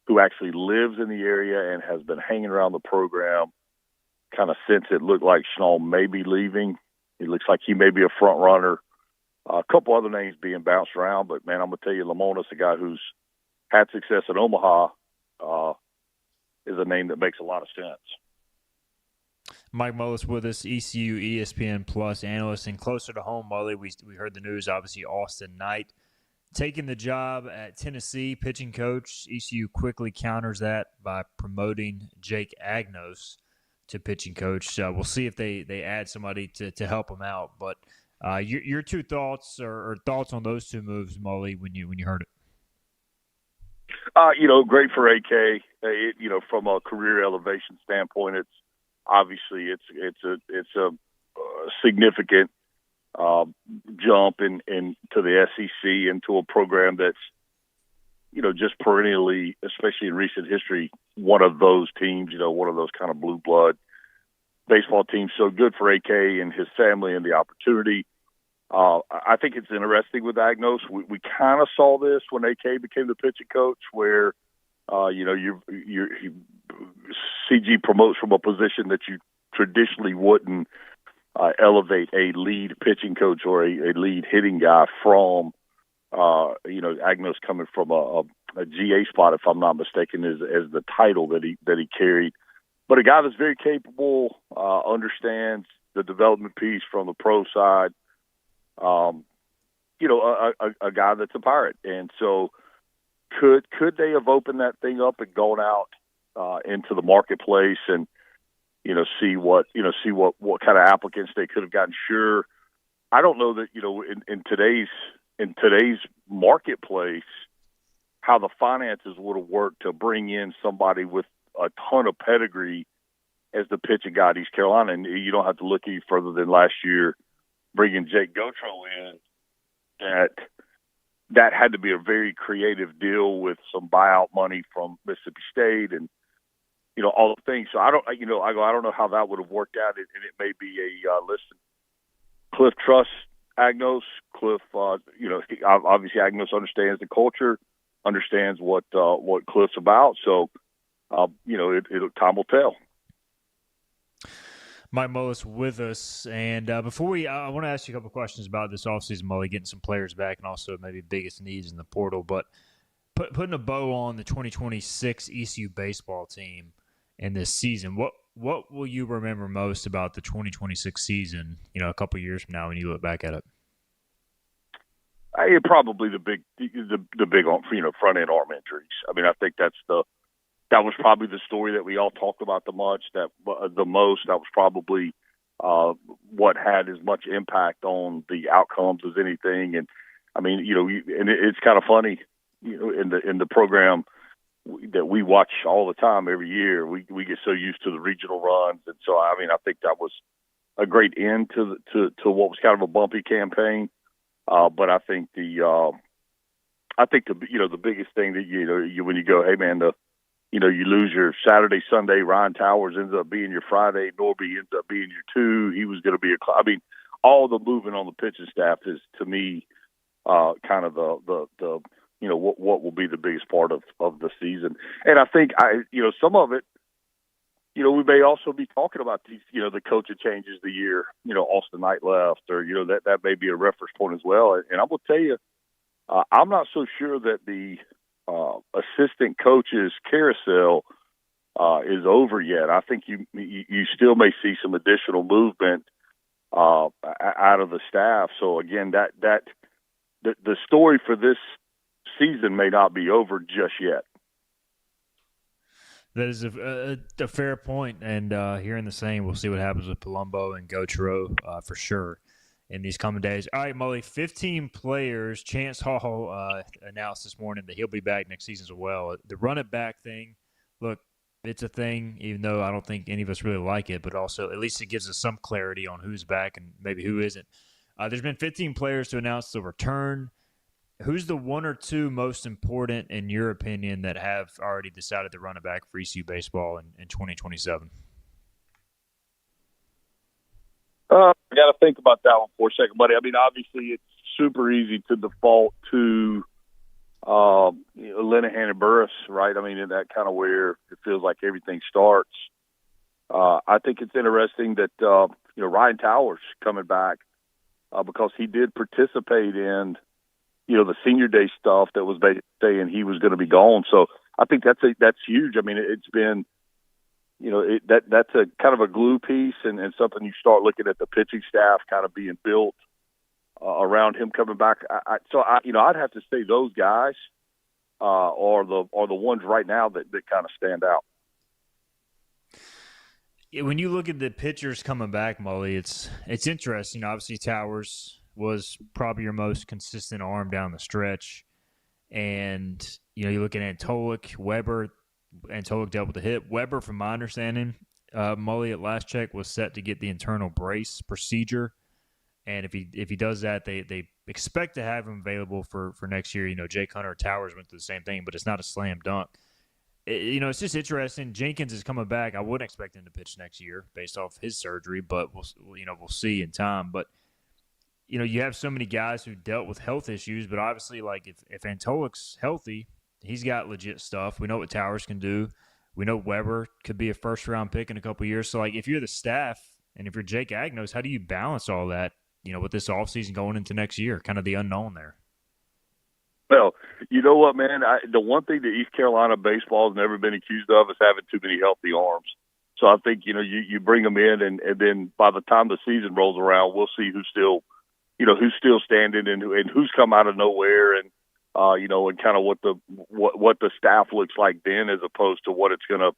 who actually lives in the area and has been hanging around the program kind of since it looked like Schnall may be leaving. It looks like he may be a front runner. A couple other names being bounced around, but, man, I'm going to tell you, Lemonis, a guy who's had success in Omaha, is a name that makes a lot of sense. Mike Mullis with us, ECU ESPN Plus analyst. And closer to home, Mully, we heard the news, obviously, Austin Knight taking the job at Tennessee, pitching coach. ECU quickly counters that by promoting Jake Agnos to pitching coach. We'll see if they add somebody to help him out. But your two thoughts or thoughts on those two moves, Mully, when you heard it? Great for AK. From a career elevation standpoint, it's obviously it's a significant jump into the SEC, into a program that's just perennially, especially in recent history, one of those teams, one of those kind of blue blood baseball teams. So good for AK and his family and the opportunity. I think it's interesting with Agnos. We kind of saw this when AK became the pitching coach, where CG promotes from a position that you traditionally wouldn't elevate a lead pitching coach or a lead hitting guy from. Agnos coming from a GA spot, if I'm not mistaken, as the title that he carried. But a guy that's very capable, understands the development piece from the pro side. A guy that's a Pirate, and so could they have opened that thing up and gone out into the marketplace and see what kind of applicants they could have gotten? Sure, I don't know that in today's marketplace how the finances would have worked to bring in somebody with a ton of pedigree as the pitching guy at East Carolina. And you don't have to look any further than last year bringing Jake Gotro in. That had to be a very creative deal with some buyout money from Mississippi State and all the things. So I don't know how that would have worked out, and it may be listen. Cliff trusts Agnos. Cliff, obviously Agnos understands the culture, understands what Cliff's about. So, time will tell. Mike Mullis with us. And before I want to ask you a couple questions about this offseason, Mully, getting some players back and also maybe biggest needs in the portal. But putting a bow on the 2026 ECU baseball team in this season, what will you remember most about the 2026 season, a couple years from now when you look back at it? Probably the big front end arm injuries. I mean, I think that was probably the story that we all talked about the most. That was probably what had as much impact on the outcomes as anything. And I mean, and it's kind of funny, in the program that we watch all the time every year, we get so used to the regional runs. And so, I mean, I think that was a great end to what was kind of a bumpy campaign. But I think the biggest thing that, when you go, hey man, you lose your Saturday, Sunday, Ryan Towers ends up being your Friday, Norby ends up being your 2. He was going to be I mean, all the movement on the pitching staff is, to me, kind of the what will be the biggest part of the season. And I think some of it, we may also be talking about these, the coaching changes the year, Austin Knight left, or, that may be a reference point as well. And I will tell you, I'm not so sure that the assistant coaches carousel is over yet. I think you still may see some additional movement out of the staff. So again, the story for this season may not be over just yet. That is a fair point, and hearing the same, we'll see what happens with Palumbo and Gautreau for sure in these coming days. All right, Mully, 15 players. Chance Hall announced this morning that he'll be back next season as well. The run-it-back thing, look, it's a thing, even though I don't think any of us really like it, but also at least it gives us some clarity on who's back and maybe who isn't. There's been 15 players to announce the return. Who's the 1 or 2 most important, in your opinion, that have already decided to run it back for ECU baseball in 2027? I got to think about that one for a second, buddy. I mean, obviously, it's super easy to default to Linehan and Burris, right? I mean, in that kind of where it feels like everything starts. I think it's interesting that Ryan Towers coming back because he did participate in the senior day stuff that was basically saying he was going to be gone. So I think that's huge. I mean, it's been, that's a kind of a glue piece and something you start looking at the pitching staff kind of being built around him coming back. I'd have to say those guys are the ones right now that kind of stand out. Yeah, when you look at the pitchers coming back, Mully, it's interesting. Obviously, Towers was probably your most consistent arm down the stretch. And, you look at Antolik, Weber. Antolik dealt with the hip. Weber, from my understanding, Mully at last check was set to get the internal brace procedure. And if he does that, they expect to have him available for next year. Jake Hunter, Towers went through the same thing, but it's not a slam dunk. It's just interesting. Jenkins is coming back. I wouldn't expect him to pitch next year based off his surgery, but we'll see in time. But you have so many guys who dealt with health issues, but obviously, like if Antolik's healthy, he's got legit stuff. We know what Towers can do. We know Weber could be a first-round pick in a couple of years. So, like, if you're the staff and if you're Jake Agnos, how do you balance all that, with this offseason going into next year, kind of the unknown there? Well, you know what, man? The one thing that East Carolina baseball has never been accused of is having too many healthy arms. So I think, you bring them in, and then by the time the season rolls around, we'll see who's still standing and who's come out of nowhere, and and kind of what the staff looks like then, as opposed to what it's going to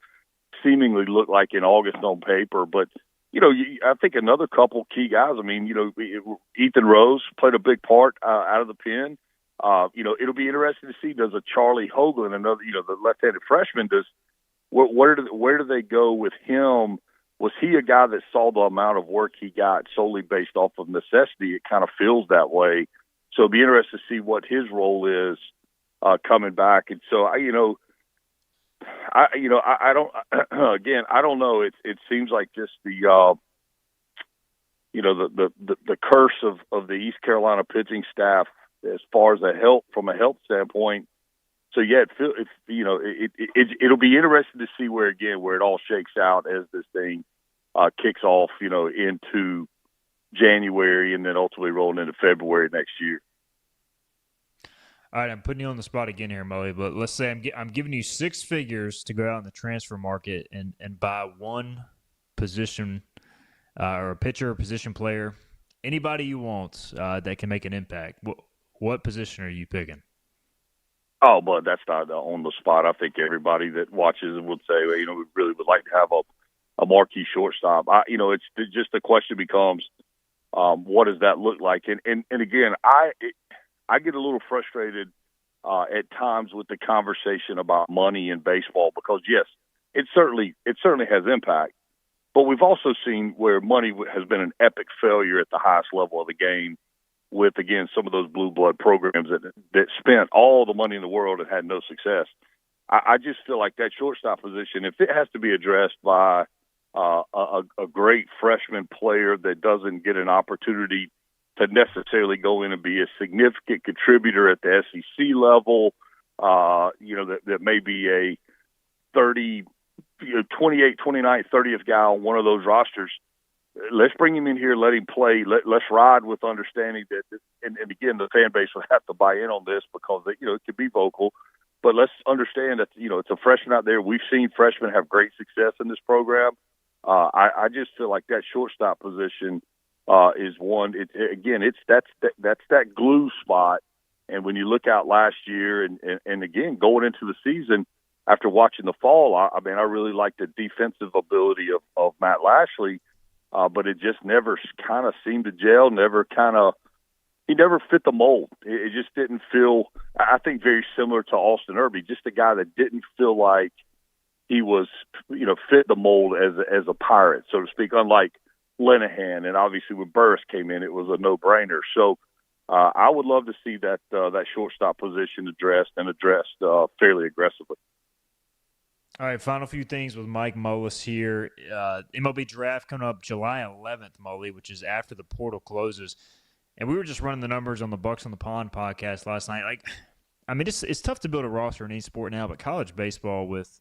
seemingly look like in August on paper. But I think another couple key guys. I mean, Ethan Rose played a big part out of the pen. It'll be interesting to see, does a Charlie Hoagland, another the left-handed freshman, where do they go with him? Was he a guy that saw the amount of work he got solely based off of necessity? It kind of feels that way. So it'll be interesting to see what his role is coming back. And so I don't. Again, I don't know. It seems like just the curse of the East Carolina pitching staff as far as from a health standpoint. So yeah, it'll be interesting to see where it all shakes out as this thing kicks off, into January and then ultimately rolling into February next year. All right, I'm putting you on the spot again here, Mully, but let's say I'm giving you 6 figures to go out in the transfer market and buy one position or a pitcher or position player, anybody you want that can make an impact. What position are you picking? Oh, but that's not on the spot. I think everybody that watches would say, we really would like to have a marquee shortstop. It's just the question becomes, what does that look like? And again, I get a little frustrated at times with the conversation about money in baseball because yes, it certainly has impact, but we've also seen where money has been an epic failure at the highest level of the game with, again, some of those blue blood programs that spent all the money in the world and had no success. I just feel like that shortstop position, if it has to be addressed by a great freshman player that doesn't get an opportunity to necessarily go in and be a significant contributor at the SEC level, that may be a 28, 29, 30th guy on one of those rosters. Let's bring him in here, let him play. Let's ride with understanding that, and again, the fan base will have to buy in on this because, it can be vocal. But let's understand that, it's a freshman out there. We've seen freshmen have great success in this program. I just feel like that shortstop position is one. That's that glue spot. And when you look out last year and again, going into the season, after watching the fall, I really liked the defensive ability of Matt Lashley, but it just never kind of seemed to gel, he never fit the mold. It just didn't feel, I think, very similar to Austin Irby, just a guy that didn't feel like he was, fit the mold as a Pirate, so to speak, unlike Linehan. And obviously when Burris came in, it was a no-brainer. So I would love to see that shortstop position addressed fairly aggressively. All right, final few things with Mike Mullis here. MLB draft coming up July 11th, Mully, which is after the portal closes. And we were just running the numbers on the Bucks on the Pond podcast last night. It's tough to build a roster in any sport now, but college baseball with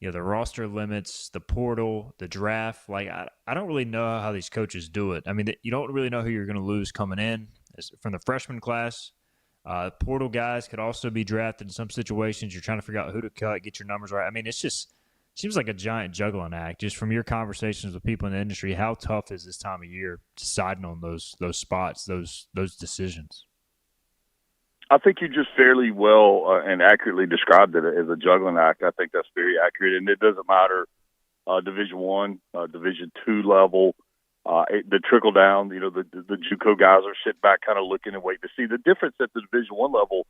the roster limits, the portal, the draft, I don't really know how these coaches do it. You don't really know who you're going to lose coming in from the freshman class. Portal guys could also be drafted in some situations. You're trying to figure out who to cut, get your numbers right. It's just seems like a giant juggling act. Just from your conversations with people in the industry, how tough is this time of year deciding on those spots, those decisions? I think you just fairly well and accurately described it as a juggling act. I think that's very accurate, and it doesn't matter Division I, Division II level. The trickle down, the JUCO guys are sitting back kind of looking and waiting to see. The difference at the Division I level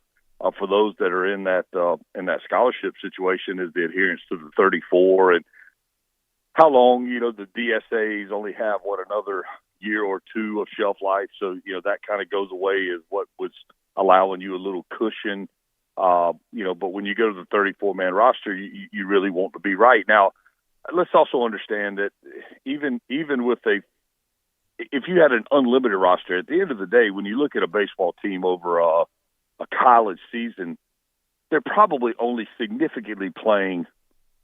for those that are in that scholarship situation is the adherence to the 34 and how long, the DSAs only have another year or two of shelf life. So, that kind of goes away is what was allowing you a little cushion. But when you go to the 34-man roster, you really want to be right. Now, let's also understand that even with if you had an unlimited roster, at the end of the day, when you look at a baseball team over a college season, they're probably only significantly playing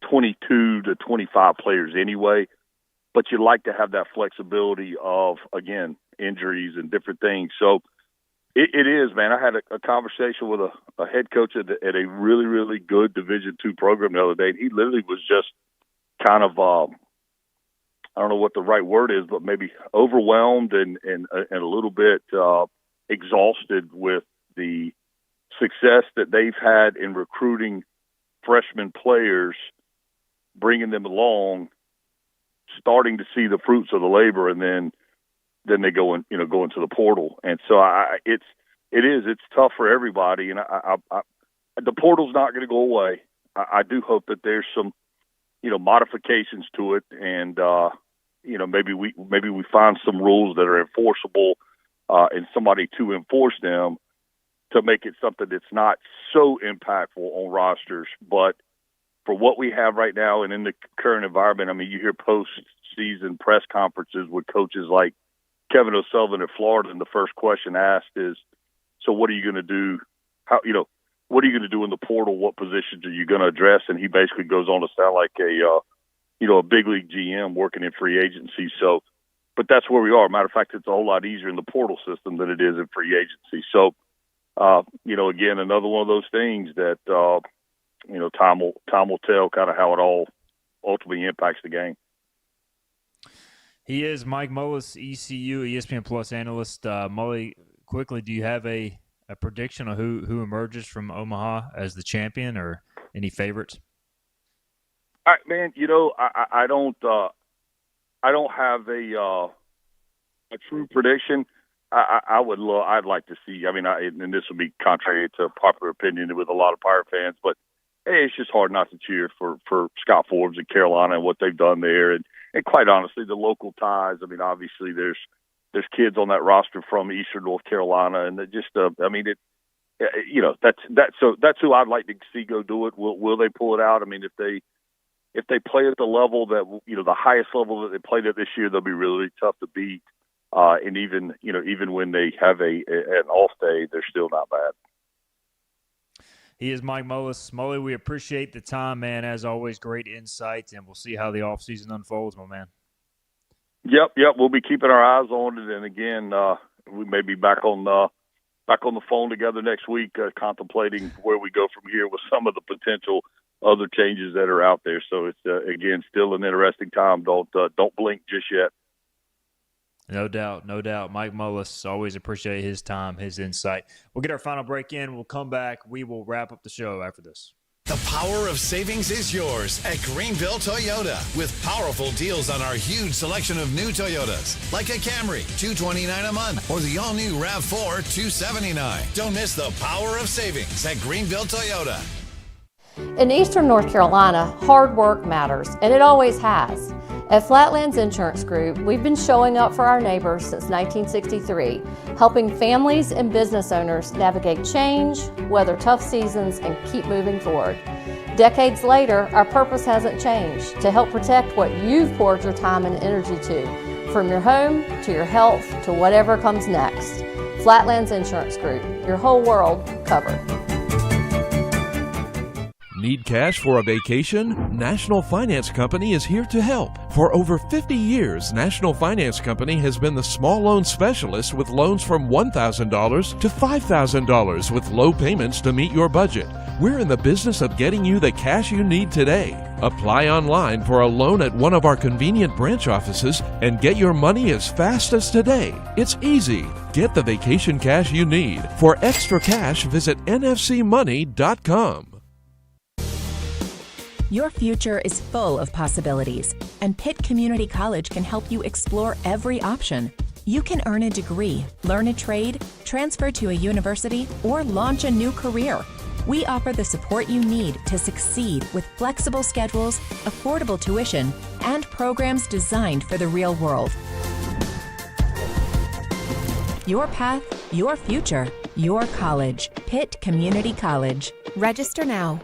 22 to 25 players anyway. But you like to have that flexibility of, again, injuries and different things. So it is, man. I had a conversation with a head coach at a really, really good Division II program the other day. And he literally was just kind of I don't know what the right word is, but maybe overwhelmed and a little bit exhausted with the success that they've had in recruiting freshman players, bringing them along, starting to see the fruits of the labor, and then they go into the portal. And so it's tough for everybody. And the portal's not going to go away. I do hope that there's some, modifications to it. And, maybe we find some rules that are enforceable and somebody to enforce them to make it something that's not so impactful on rosters. But for what we have right now and in the current environment, you hear post-season press conferences with coaches like Kevin O'Sullivan at Florida, and the first question asked is, so what are you going to do? What are you going to do in the portal? What positions are you going to address? And he basically goes on to sound like a big league GM working in free agency. So, but that's where we are. Matter of fact, it's a whole lot easier in the portal system than it is in free agency. So, again, another one of those things that, time will tell kind of how it all ultimately impacts the game. He is Mike Mullis, ECU, ESPN Plus analyst. Mully, quickly, do you have a prediction of who emerges from Omaha as the champion or any favorites? All right, man, I don't don't have a true prediction. I'd like to see. I mean, and this would be contrary to popular opinion with a lot of Pirate fans, but hey, it's just hard not to cheer for Scott Forbes and Carolina and what they've done there, and quite honestly, the local ties. I mean, obviously there's kids on that roster from Eastern North Carolina, and just I mean it. That's who I'd like to see go do it. Will they pull it out? I mean, if they play at the level that the highest level that they played at this year, they'll be really tough to beat. And even when they have an off day, they're still not bad. He is Mike Mullis. Mully, we appreciate the time, man. As always, great insights, and we'll see how the offseason unfolds, my man. Yep. We'll be keeping our eyes on it, and again, we may be back on the phone together next week, contemplating where we go from here with some of the potential other changes that are out there. So it's again still an interesting time. Don't blink just yet. No doubt. Mike Mullis, always appreciate his time, his insight. We'll get our final break in. We'll come back. We will wrap up the show after this. The power of savings is yours at Greenville Toyota with powerful deals on our huge selection of new Toyotas, like a Camry, $229 a month, or the all-new RAV4, $279. Don't miss the power of savings at Greenville Toyota. In Eastern North Carolina, hard work matters, and it always has. At Flatlands Insurance Group, we've been showing up for our neighbors since 1963, helping families and business owners navigate change, weather tough seasons, and keep moving forward. Decades later, our purpose hasn't changed: to help protect what you've poured your time and energy to, from your home to your health to whatever comes next. Flatlands Insurance Group, your whole world covered. Need cash for a vacation? National Finance Company is here to help. For over 50 years, National Finance Company has been the small loan specialist with loans from $1,000 to $5,000 with low payments to meet your budget. We're in the business of getting you the cash you need today. Apply online for a loan at one of our convenient branch offices and get your money as fast as today. It's easy. Get the vacation cash you need. For extra cash, visit nfcmoney.com. Your future is full of possibilities, and Pitt Community College can help you explore every option. You can earn a degree, learn a trade, transfer to a university, or launch a new career. We offer the support you need to succeed with flexible schedules, affordable tuition, and programs designed for the real world. Your path, your future, your college. Pitt Community College. Register now.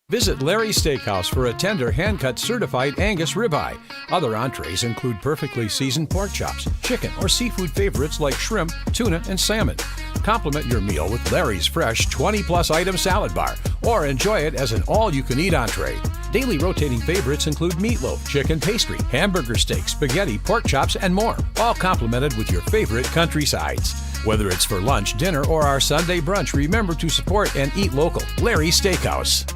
Visit Larry's Steakhouse for a tender, hand-cut certified Angus ribeye. Other entrees include perfectly seasoned pork chops, chicken, or seafood favorites like shrimp, tuna, and salmon. Complement your meal with Larry's fresh 20-plus item salad bar, or enjoy it as an all-you-can-eat entree. Daily rotating favorites include meatloaf, chicken pastry, hamburger steak, spaghetti, pork chops, and more, all complemented with your favorite country sides. Whether it's for lunch, dinner, or our Sunday brunch, remember to support and eat local. Larry's Steakhouse.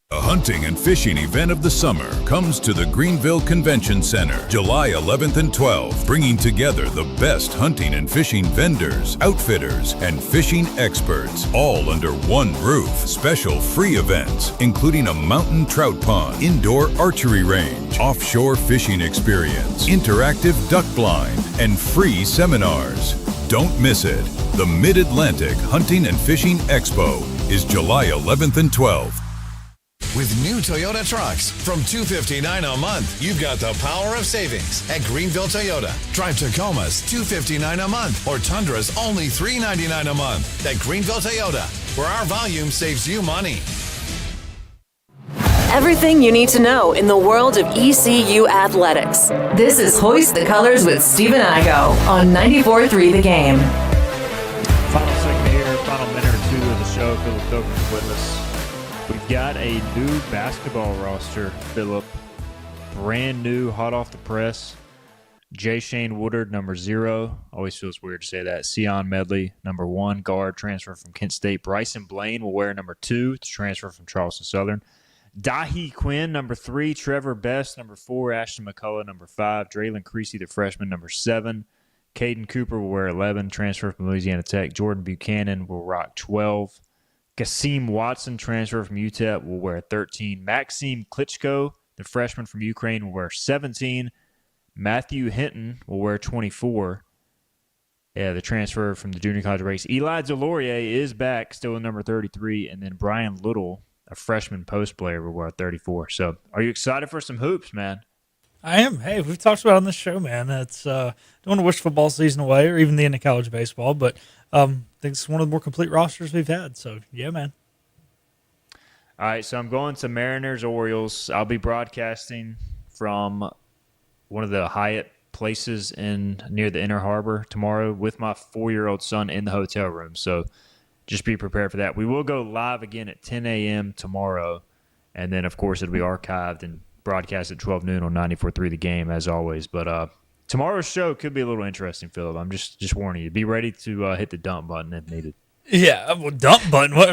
The hunting and fishing event of the summer comes to the Greenville Convention Center, July 11th and 12th, bringing together the best hunting and fishing vendors, outfitters, and fishing experts, all under one roof. Special free events, including a mountain trout pond, indoor archery range, offshore fishing experience, interactive duck blind, and free seminars. Don't miss it. The Mid-Atlantic Hunting and Fishing Expo is July 11th and 12th. With new Toyota trucks from $259 a month, you've got the power of savings at Greenville Toyota. Drive Tacoma's $259 a month or Tundra's only $399 a month at Greenville Toyota, where our volume saves you money. Everything you need to know in the world of ECU athletics. This is Hoist the Colors with Stephen Igo on 94.3 The Game. Final segment here, final minute or two of the show. Philip Coker's with us. We've got a new basketball roster, Philip. Brand new, hot off the press. Jay Shane Woodard, number 0. Always feels weird to say that. Sion Medley, number 1. Guard, transfer from Kent State. Bryson Blaine will wear number 2. To transfer from Charleston Southern. Dahi Quinn, number 3. Trevor Best, number 4. Ashton McCullough, number 5. Draylon Creasy, the freshman, number 7. Caden Cooper will wear 11. Transfer from Louisiana Tech. Jordan Buchanan will rock 12. Kasim Watson, transfer from UTEP, will wear 13. Maxim Klitschko, the freshman from Ukraine, will wear 17. Matthew Hinton will wear 24. Yeah, the transfer from the junior college race. Eli Delorier is back, still in number 33. And then Brian Little, a freshman post player, will wear 34. So are you excited for some hoops, man? I am. Hey, we've talked about it on this show, man. It's don't want to wish football season away or even the end of college baseball, but I think it's one of the more complete rosters we've had. So, yeah, man. All right, so I'm going to Mariners-Orioles. I'll be broadcasting from one of the Hyatt places near the Inner Harbor tomorrow with my 4-year-old son in the hotel room. So just be prepared for that. We will go live again at 10 a.m. tomorrow, and then, of course, it'll be archived and broadcast at 12 noon on 94.3 The Game, as always. But tomorrow's show could be a little interesting, Philip. I'm just warning you. Be ready to hit the dump button if needed. Yeah, well, dump button. What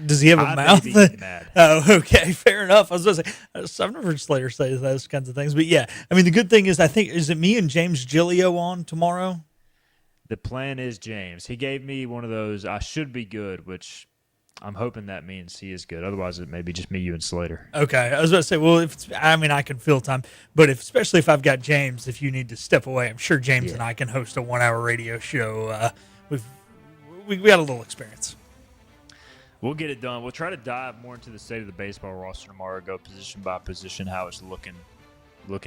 does he have a mouth? May be mad. Oh, okay, fair enough. I was going to say, I've never heard Slater say those kinds of things. But, yeah, I mean, the good thing is is it me and James Gilio on tomorrow? The plan is James. He gave me one of those, I should be good, which I'm hoping that means he is good. Otherwise, it may be just me, you, and Slater. Okay. I was about to say, well, I can fill time. But especially if I've got James, if you need to step away, I'm sure James and I can host a 1-hour radio show. We got a little experience. We'll get it done. We'll try to dive more into the state of the baseball roster tomorrow, go position by position, how it's looking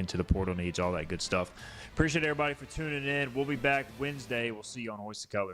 to the portal needs, all that good stuff. Appreciate everybody for tuning in. We'll be back Wednesday. We'll see you on Hoist the Colors.